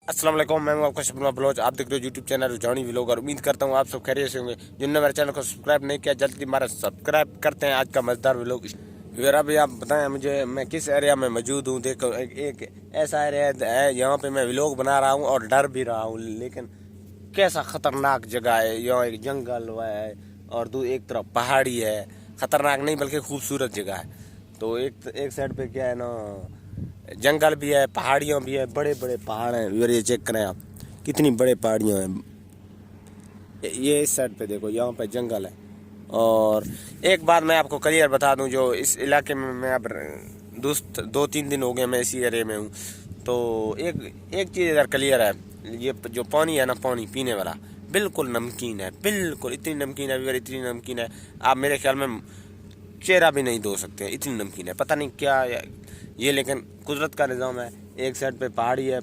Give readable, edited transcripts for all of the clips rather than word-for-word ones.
अस्सलाम वालेकुम, मैं हूं आपका शबना बलोच। आप देख रहे हो यूट्यूब चैनल रुझानी व्लॉग और उम्मीद करता हूं आप सब खैरियत से होंगे। जिन्होंने मेरे चैनल को सब्सक्राइब नहीं किया जल्दी हमारा सब्सक्राइब करते हैं। आज का मजेदार व्लॉग फिर अभी आप बताएं मुझे मैं किस एरिया में मौजूद हूं। देखो एक ऐसा एरिया है यहाँ पे मैं व्लॉग बना रहा हूँ और डर भी रहा हूँ, लेकिन कैसा खतरनाक जगह है। यहाँ एक जंगल है और एक तरफ पहाड़ी है। खतरनाक नहीं बल्कि खूबसूरत जगह है। तो एक साइड पे क्या है ना, जंगल भी है, पहाड़ियाँ भी है, बड़े बड़े पहाड़ हैं। ये चेक करें आप, कितनी बड़े पहाड़ियाँ हैं। ये इस साइड पे देखो, यहाँ पे जंगल है। और एक बात मैं आपको क्लियर बता दूं, जो इस इलाके में मैं अब दोस्त 2-3 दिन हो गए मैं इसी एरिया में हूँ। तो एक चीज़ इधर क्लियर है, ये जो पानी है ना, पानी पीने वाला बिल्कुल नमकीन है। बिल्कुल इतनी नमकीन है, इतनी नमकीन है आप मेरे ख्याल में चेहरा भी नहीं धो सकते हैं, इतनी नमकीन है। पता नहीं क्या ये, लेकिन कुदरत का निज़ाम है। एक साइड पे पहाड़ी है,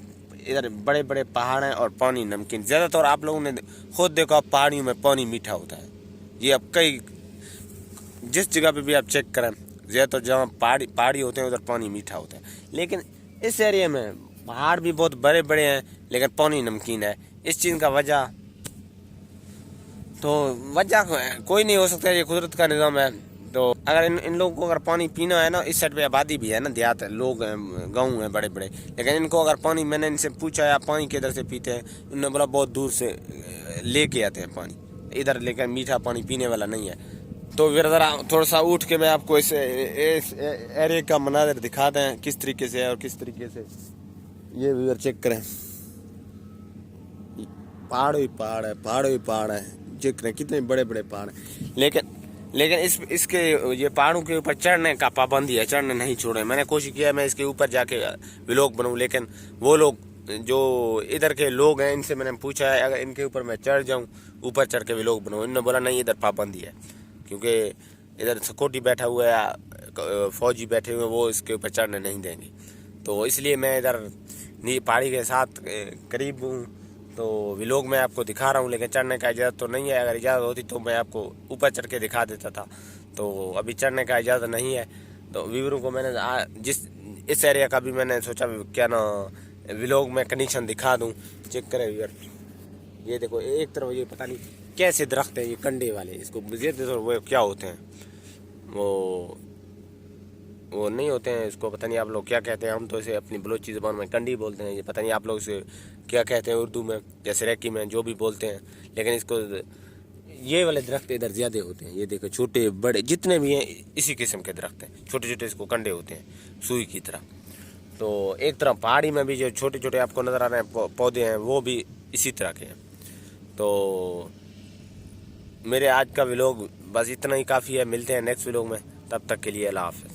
इधर बड़े बड़े पहाड़ हैं और पानी नमकीन। ज़्यादातर आप लोगों ने खुद देखो, आप पहाड़ियों में पानी मीठा होता है। ये अब कई जिस जगह पे भी आप चेक करें, ज़्यादातर जहाँ पहाड़ी होते हैं उधर पानी मीठा होता है। लेकिन इस एरिया में पहाड़ भी बहुत बड़े बड़े हैं लेकिन पानी नमकीन है। इस चीज़ का वजह कोई नहीं हो सकता, ये कुदरत का निज़ाम है। तो अगर इन लोगों को अगर पानी पीना है ना, इस साइड पे आबादी भी है ना, देहात है, लोग हैं, गाँव हैं बड़े बड़े, लेकिन इनको अगर पानी, मैंने इनसे पूछा आप पानी किधर से पीते हैं, इन्होंने बोला बहुत दूर से लेके आते हैं पानी इधर, लेकिन मीठा पानी पीने वाला नहीं है। तो फिर ज़रा थोड़ा सा उठ के मैं आपको इस एरिया का मनाज़र दिखा दें किस तरीके से है और किस तरीके से। ये व्यूअर चेक करें, पहाड़ ही पहाड़ है, पहाड़ ही पहाड़ है। चेक करें कितने बड़े बड़े पहाड़ हैं। लेकिन इसके ये पहाड़ों के ऊपर चढ़ने का पाबंदी है, चढ़ने नहीं छोड़े। मैंने कोशिश किया मैं इसके ऊपर जाके व्लॉग बनाऊं, लेकिन वो लोग जो इधर के लोग हैं इनसे मैंने पूछा है अगर इनके ऊपर मैं चढ़ जाऊं, ऊपर चढ़ के व्लॉग बनाऊं, इन्होंने बोला नहीं इधर पाबंदी है, क्योंकि इधर सिक्योरिटी बैठा हुआ है, फौजी बैठे हुए हैं, वो इसके ऊपर चढ़ने नहीं देंगे। तो इसलिए मैं इधर पहाड़ी के साथ करीब हूँ, तो व्लॉग में आपको दिखा रहा हूँ, लेकिन चढ़ने का इजाज़त तो नहीं है। अगर इजाज़त होती तो मैं आपको ऊपर चढ़ के दिखा देता था। तो अभी चढ़ने का इजाज़त नहीं है। तो व्यूअरों को मैंने इस एरिया का भी मैंने सोचा क्या ना व्लॉग में कंडीशन दिखा दूँ। चेक करें व्यूअर, ये देखो एक तरफ ये पता नहीं कैसे दरख्त है, ये कंडे वाले, इसको वो क्या होते हैं, वो नहीं होते हैं, इसको पता नहीं आप लोग क्या कहते हैं। हम तो इसे अपनी बलोची ज़बान में कंडी बोलते हैं। ये पता नहीं आप लोग इसे क्या कहते हैं उर्दू में या सराइकी में, जो भी बोलते हैं। लेकिन इसको ये वाले दरख्त इधर ज़्यादा होते हैं। ये देखो छोटे बड़े जितने भी हैं इसी किस्म के दरख्त हैं, छोटे छोटे इसको कंडे होते हैं सुई की तरह। तो एक तरफ पहाड़ी में भी जो छोटे छोटे आपको नज़र आ रहे हैं पौधे हैं, वो भी इसी तरह के हैं। तो मेरे आज का व्लॉग बस इतना ही काफ़ी है। मिलते हैं नेक्स्ट व्लॉग में, तब तक के लिए अल्लाह हाफ़िज़।